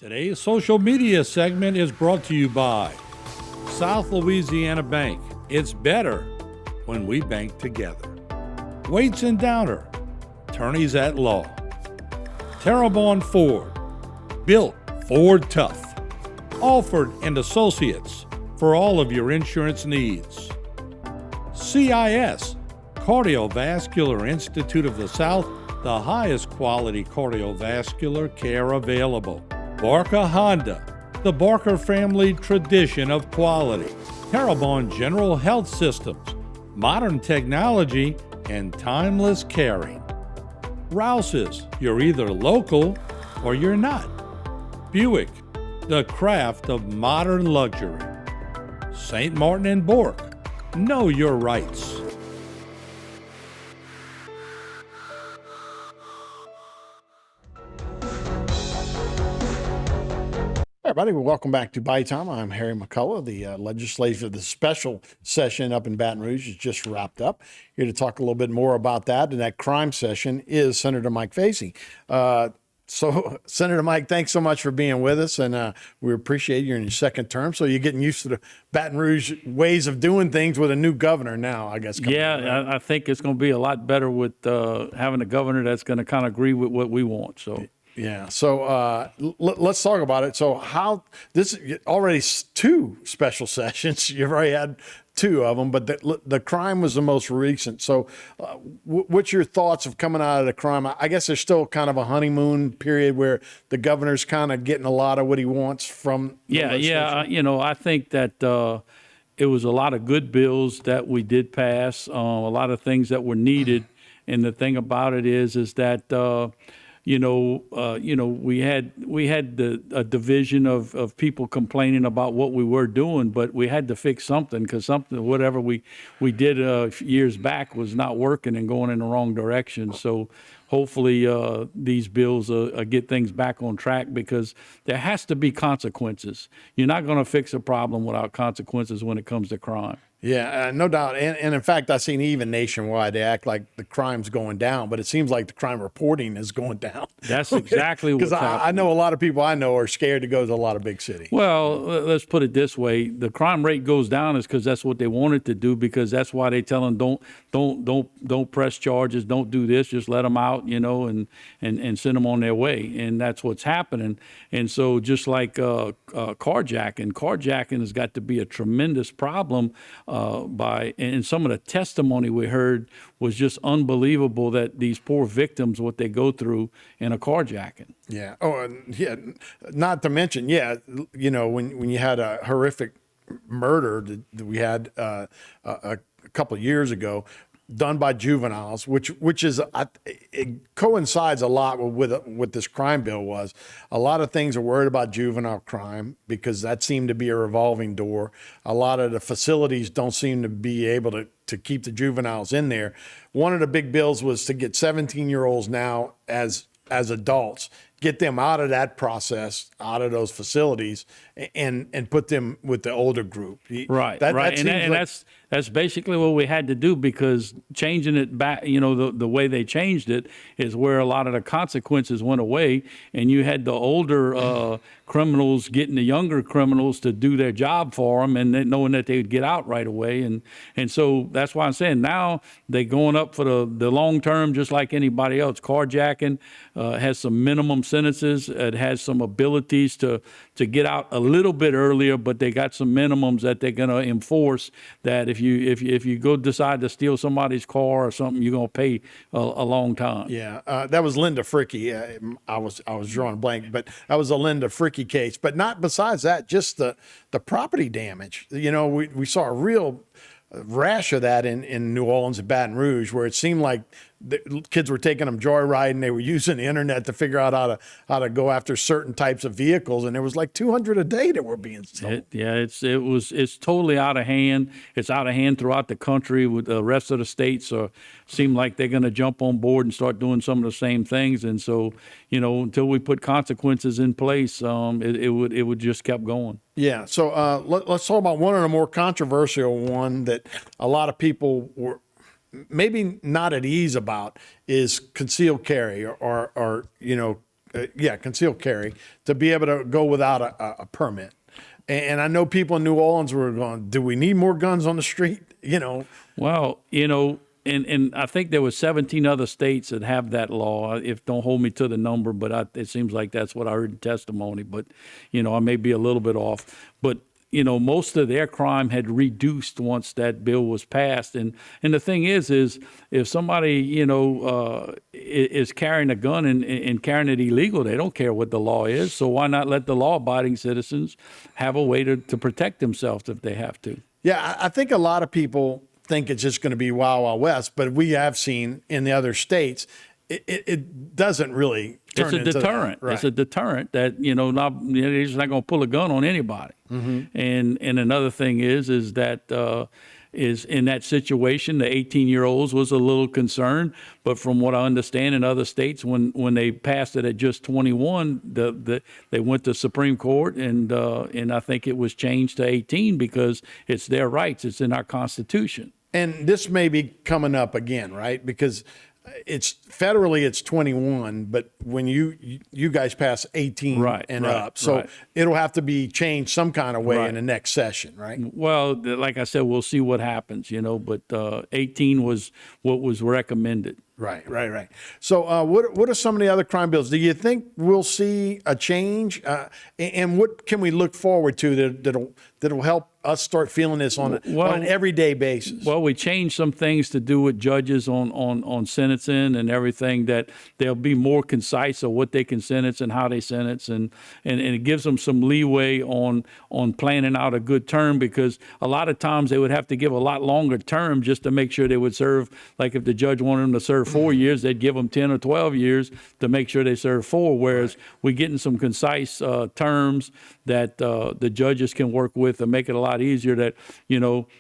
Today's social media segment is brought to you by South Louisiana Bank. It's better when we bank together. Waits and Downer, attorneys at law. Terrebonne Ford, built Ford tough. Alford and Associates, for all of your insurance needs. CIS, Cardiovascular Institute of the South, the highest quality cardiovascular care available. Barker Honda, the Barker family tradition of quality. Terrebonne General Health Systems, modern technology and timeless caring. Rouse's, you're either local or you're not. Buick, the craft of modern luxury. St. Martin and Bork, know your rights. Everybody, welcome back to Bayou Time. I'm Harry McCullough. The special session up in Baton Rouge is just wrapped up. Here to talk a little bit more about that, and that crime session is Senator Mike Fesi. So, Senator Mike, thanks so much for being with us, and we appreciate you in your second term. So you're getting used to the Baton Rouge ways of doing things with a new governor now, I guess. I think it's going to be a lot better with having a governor that's going to kind of agree with what we want. So. Yeah. So let's talk about it. So how this already two special sessions. You've already had two of them, but the crime was the most recent. So what's your thoughts of coming out of the crime? I guess there's still kind of a honeymoon period where the governor's kind of getting a lot of what he wants from. I think that it was a lot of good bills that we did pass, a lot of things that were needed. And the thing about it is that, we had a division of people complaining about what we were doing, but we had to fix something because whatever we did years back was not working and going in the wrong direction. So hopefully these bills get things back on track, because there has to be consequences. You're not going to fix a problem without consequences when it comes to crime. Yeah, no doubt. And in fact, I've seen even nationwide, they act like the crime's going down, but it seems like the crime reporting is going down. That's exactly what's happening. Because I know a lot of people I know are scared to go to a lot of big cities. Well, let's put it this way. The crime rate goes down is because that's what they wanted to do, because that's why they tell them don't press charges, don't do this, just let them out, and send them on their way. And that's what's happening. And so just like carjacking has got to be a tremendous problem. And some of the testimony we heard was just unbelievable, that these poor victims, what they go through in a carjacking. Yeah. Oh, yeah. Not to mention, when you had a horrific murder that we had a couple of years ago, done by juveniles, which is it coincides a lot with what this crime bill was. A lot of things are worried about juvenile crime because that seemed to be a revolving door. A lot of the facilities don't seem to be able to keep the juveniles in there. One of the big bills was to get 17-year-olds now as adults, get them out of that process, out of those facilities, and put them with the older group. Right. That's basically what we had to do, because changing it back, the way they changed it is where a lot of the consequences went away, and you had the older criminals getting the younger criminals to do their job for them, and knowing that they would get out right away. And so that's why I'm saying now they're going up for the long term, just like anybody else. Carjacking has some minimum sentences. It has some abilities to get out a little bit earlier, but they got some minimums that they're going to enforce, that if you go decide to steal somebody's car or something, you're going to pay a long time. Yeah, that was Linda Fricky. I was drawing a blank, but that was a Linda Fricky case. But not besides that, just the property damage. We saw a real rash of that in New Orleans and Baton Rouge, where it seemed like the kids were taking them joyriding. They were using the internet to figure out how to go after certain types of vehicles, and there was like 200 a day that were being stolen. It's totally out of hand. It's out of hand throughout the country. With the rest of the states seem like they're going to jump on board and start doing some of the same things. And so, until we put consequences in place, it would just kept going. Yeah. So let's talk about one of the more controversial one that a lot of people were maybe not at ease about, is concealed carry or concealed carry, to be able to go without a permit. And I know people in New Orleans were going, do we need more guns on the street? Well, and I think there were 17 other states that have that law. If don't hold me to the number, but it seems like that's what I heard in testimony. But I may be a little bit off. But most of their crime had reduced once that bill was passed. And the thing is if somebody is carrying a gun and carrying it illegal, they don't care what the law is. So why not let the law-abiding citizens have a way to protect themselves if they have to? Yeah, I think a lot of people think it's just going to be Wild Wild West, but we have seen in the other states, it doesn't really turn into deterrent. That. Right. It's a deterrent that, they're just not going to pull a gun on anybody. Mm-hmm. And another thing is that is in that situation, the 18-year-olds was a little concerned, but from what I understand in other states, when they passed it at just 21, they went to Supreme Court and I think it was changed to 18 because it's their rights. It's in our Constitution. And this may be coming up again, right? Because it's federally it's 21, but when you guys pass 18 and up, so it'll have to be changed some kind of way in the next session, right? Well, like I said, we'll see what happens, but 18 was what was recommended. Right. So what are some of the other crime bills? Do you think we'll see a change? And what can we look forward to that'll help us start feeling this on an everyday basis? Well, we changed some things to do with judges on sentencing and everything, that they'll be more concise of what they can sentence and how they sentence, and it gives them some leeway on planning out a good term, because a lot of times they would have to give a lot longer term just to make sure they would serve. Like if the judge wanted them to serve 4 years, they'd give them 10 or 12 years to make sure they serve 4, whereas we're getting some concise terms that the judges can work with and make it a lot easier. That,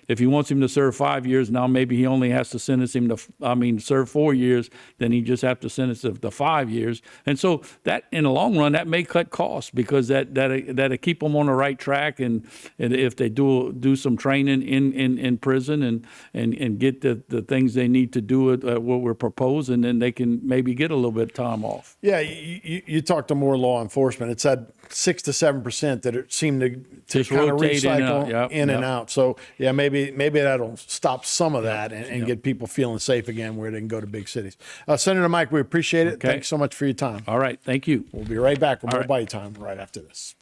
if he wants him to serve 5 years, now maybe he only has to sentence him to, serve 4 years, then he just have to sentence him to 5 years. And so that, in the long run, that may cut costs, because that'll keep them on the right track. And if they do some training in prison and get the things they need to do at what we're proposing, then they can maybe get a little bit of time off. Yeah, you talk to more law enforcement. It said 6 to 7% that it seemed to kind of recycle in and out. So yeah, maybe that'll stop some of that and get people feeling safe again where they can go to big cities. Senator Mike, we appreciate it. Okay. Thanks so much for your time. All right, thank you. We'll be right back with more Bayou Time right after this.